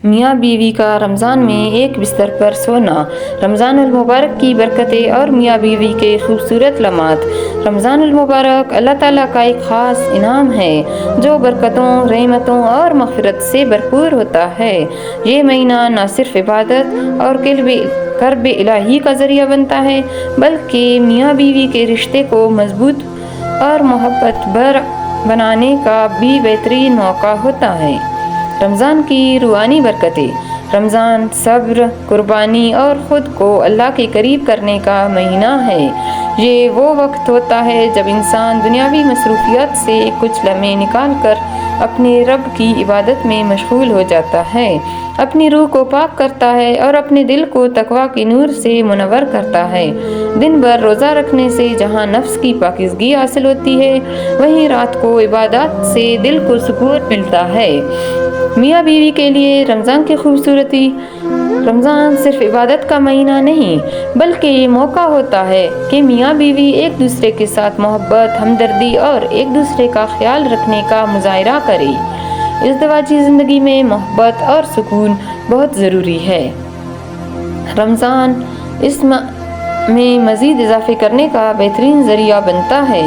میاں بیوی کا رمضان میں ایک بستر پر سونا، رمضان المبارک کی برکتیں اور میاں بیوی کے خوبصورت لمحات۔ رمضان المبارک اللہ تعالیٰ کا ایک خاص انعام ہے جو برکتوں، رحمتوں اور مغفرت سے بھرپور ہوتا ہے۔ یہ مہینہ نہ صرف عبادت اور قرب الہی کا ذریعہ بنتا ہے بلکہ میاں بیوی کے رشتے کو مضبوط اور محبت بھر بنانے کا بھی بہترین موقع ہوتا ہے۔ رمضان کی روحانی برکتیں۔ رمضان صبر، قربانی اور خود کو اللہ کے قریب کرنے کا مہینہ ہے۔ یہ وہ وقت ہوتا ہے جب انسان دنیاوی مصروفیات سے کچھ لمحے نکال کر اپنے رب کی عبادت میں مشغول ہو جاتا ہے، اپنی روح کو پاک کرتا ہے اور اپنے دل کو تقویٰ کے نور سے منور کرتا ہے۔ دن بھر روزہ رکھنے سے جہاں نفس کی پاکیزگی حاصل ہوتی ہے، وہیں رات کو عبادات سے دل کو سکون ملتا ہے۔ میاں بیوی کے لیے رمضان کی خوبصورتی۔ رمضان صرف عبادت کا مہینہ نہیں بلکہ یہ موقع ہوتا ہے کہ میاں بیوی ایک دوسرے کے ساتھ محبت، ہمدردی اور ایک دوسرے کا خیال رکھنے کا مظاہرہ کرے۔ ازدواجی زندگی میں محبت اور سکون بہت ضروری ہے۔ رمضان اس میں مزید اضافے کرنے کا بہترین ذریعہ بنتا ہے۔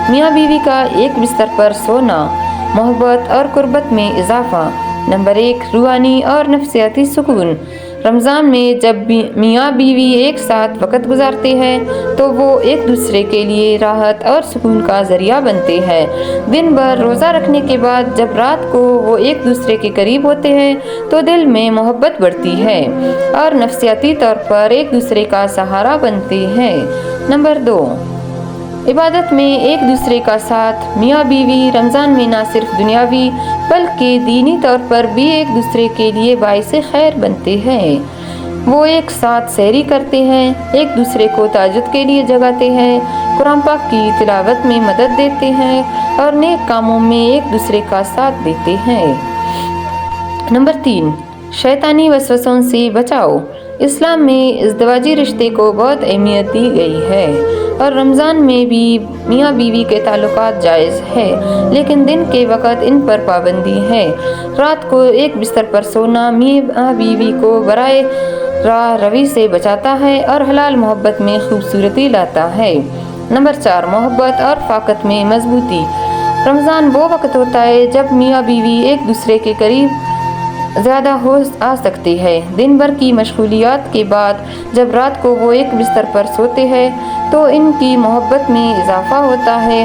میاں بیوی کا ایک بستر پر سونا، محبت اور قربت میں اضافہ۔ نمبر 1، روحانی اور نفسیاتی سکون۔ رمضان میں جب میاں بیوی ایک ساتھ وقت گزارتے ہیں تو وہ ایک دوسرے کے لیے راحت اور سکون کا ذریعہ بنتے ہیں۔ دن بھر روزہ رکھنے کے بعد جب رات کو وہ ایک دوسرے کے قریب ہوتے ہیں تو دل میں محبت بڑھتی ہے اور نفسیاتی طور پر ایک دوسرے کا سہارا بنتے ہیں۔ نمبر 2، عبادت میں ایک دوسرے کا ساتھ۔ میاں بیوی رمضان میں نہ صرف دنیاوی بلکہ دینی طور پر بھی ایک دوسرے کے لیے باعث خیر بنتے ہیں۔ وہ ایک ساتھ سحری کرتے ہیں، ایک دوسرے کو تہجد کے لیے جگاتے ہیں، قرآن پاک کی تلاوت میں مدد دیتے ہیں اور نیک کاموں میں ایک دوسرے کا ساتھ دیتے ہیں۔ نمبر 3، شیطانی وسوسوں سے بچاؤ۔ اسلام میں ازدواجی رشتے کو بہت اہمیت دی گئی ہے اور رمضان میں بھی میاں بیوی کے تعلقات جائز ہے، لیکن دن کے وقت ان پر پابندی ہے۔ رات کو ایک بستر پر سونا میاں بیوی کو برائے راہ روی سے بچاتا ہے اور حلال محبت میں خوبصورتی لاتا ہے۔ نمبر 4، محبت اور رفاقت میں مضبوطی۔ رمضان وہ وقت ہوتا ہے جب میاں بیوی ایک دوسرے کے قریب زیادہ آ سکتے ہیں۔ دن بھر کی مشغولیات کے بعد جب رات کو وہ ایک بستر پر سوتے ہیں تو ان کی محبت میں اضافہ ہوتا ہے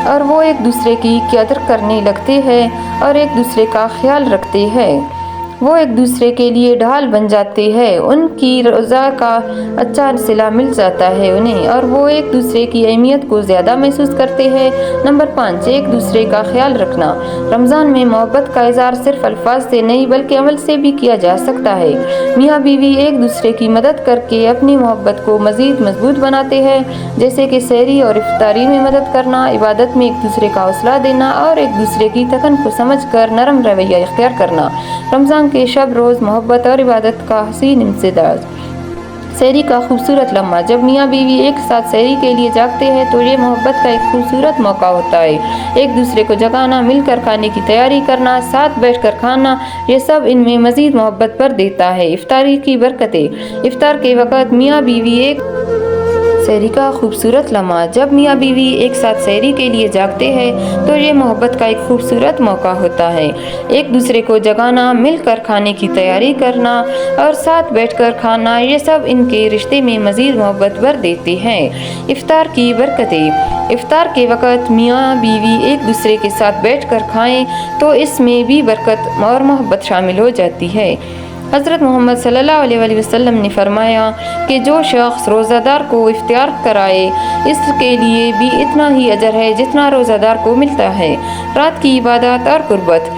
اور وہ ایک دوسرے کی قدر کرنے لگتے ہیں اور ایک دوسرے کا خیال رکھتے ہیں۔ وہ ایک دوسرے کے لیے ڈھال بن جاتے ہیں، ان کی روزہ کا اچھا صلہ مل جاتا ہے انہیں اور وہ ایک دوسرے کی اہمیت کو زیادہ محسوس کرتے ہیں۔ نمبر 5، ایک دوسرے کا خیال رکھنا۔ رمضان میں محبت کا اظہار صرف الفاظ سے نہیں بلکہ عمل سے بھی کیا جا سکتا ہے۔ میاں بیوی ایک دوسرے کی مدد کر کے اپنی محبت کو مزید مضبوط بناتے ہیں، جیسے کہ سحری اور افطاری میں مدد کرنا، عبادت میں ایک دوسرے کا حوصلہ دینا اور ایک دوسرے کی تکن کو سمجھ کر نرم رویہ اختیار کرنا۔ رمضان کے شب روز محبت اور عبادت کا حسین امتزاج۔ سحری کا خوبصورت لمحہ۔ جب میاں بیوی ایک ساتھ سحری کے لیے جاگتے ہیں تو یہ محبت کا ایک خوبصورت موقع ہوتا ہے۔ ایک دوسرے کو جگانا، مل کر کھانے کی تیاری کرنا، ساتھ بیٹھ کر کھانا، یہ سب ان میں مزید محبت بھر دیتا ہے۔ افطاری کی برکتیں۔ افطار کے وقت میاں بیوی ایک سحری کا خوبصورت لمحہ۔ جب میاں بیوی ایک ساتھ سحری کے لیے جاگتے ہیں تو یہ محبت کا ایک خوبصورت موقع ہوتا ہے۔ ایک دوسرے کو جگانا، مل کر کھانے کی تیاری کرنا اور ساتھ بیٹھ کر کھانا، یہ سب ان کے رشتے میں مزید محبت بھر دیتے ہیں۔ افطار کی برکتیں۔ افطار کے وقت میاں بیوی ایک دوسرے کے ساتھ بیٹھ کر کھائیں تو اس میں بھی برکت اور محبت شامل ہو جاتی ہے۔ حضرت محمد صلی اللہ علیہ وسلم نے فرمایا کہ جو شخص روزہ دار کو افطار کرائے اس کے لیے بھی اتنا ہی اجر ہے جتنا روزہ دار کو ملتا ہے۔ رات کی عبادات اور قربت۔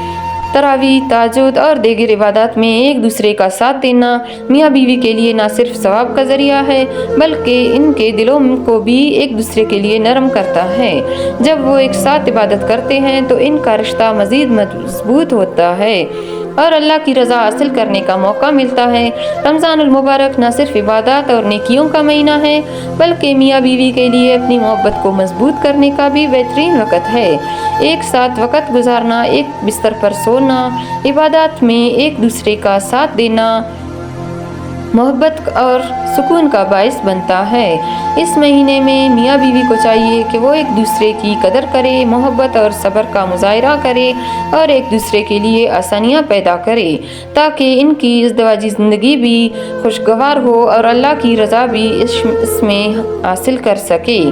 تراویح، تہجد اور دیگر عبادات میں ایک دوسرے کا ساتھ دینا میاں بیوی کے لیے نہ صرف ثواب کا ذریعہ ہے بلکہ ان کے دلوں کو بھی ایک دوسرے کے لیے نرم کرتا ہے۔ جب وہ ایک ساتھ عبادت کرتے ہیں تو ان کا رشتہ مزید مضبوط ہوتا ہے اور اللہ کی رضا حاصل کرنے کا موقع ملتا ہے۔ رمضان المبارک نہ صرف عبادات اور نیکیوں کا مہینہ ہے بلکہ میاں بیوی کے لیے اپنی محبت کو مضبوط کرنے کا بھی بہترین وقت ہے۔ ایک ساتھ وقت گزارنا، ایک بستر پر سونا، عبادات میں ایک دوسرے کا ساتھ دینا محبت اور سکون کا باعث بنتا ہے۔ اس مہینے میں میاں بیوی کو چاہیے کہ وہ ایک دوسرے کی قدر کرے، محبت اور صبر کا مظاہرہ کرے اور ایک دوسرے کے لیے آسانیاں پیدا کرے تاکہ ان کی ازدواجی زندگی بھی خوشگوار ہو اور اللہ کی رضا بھی اس میں حاصل کر سکے۔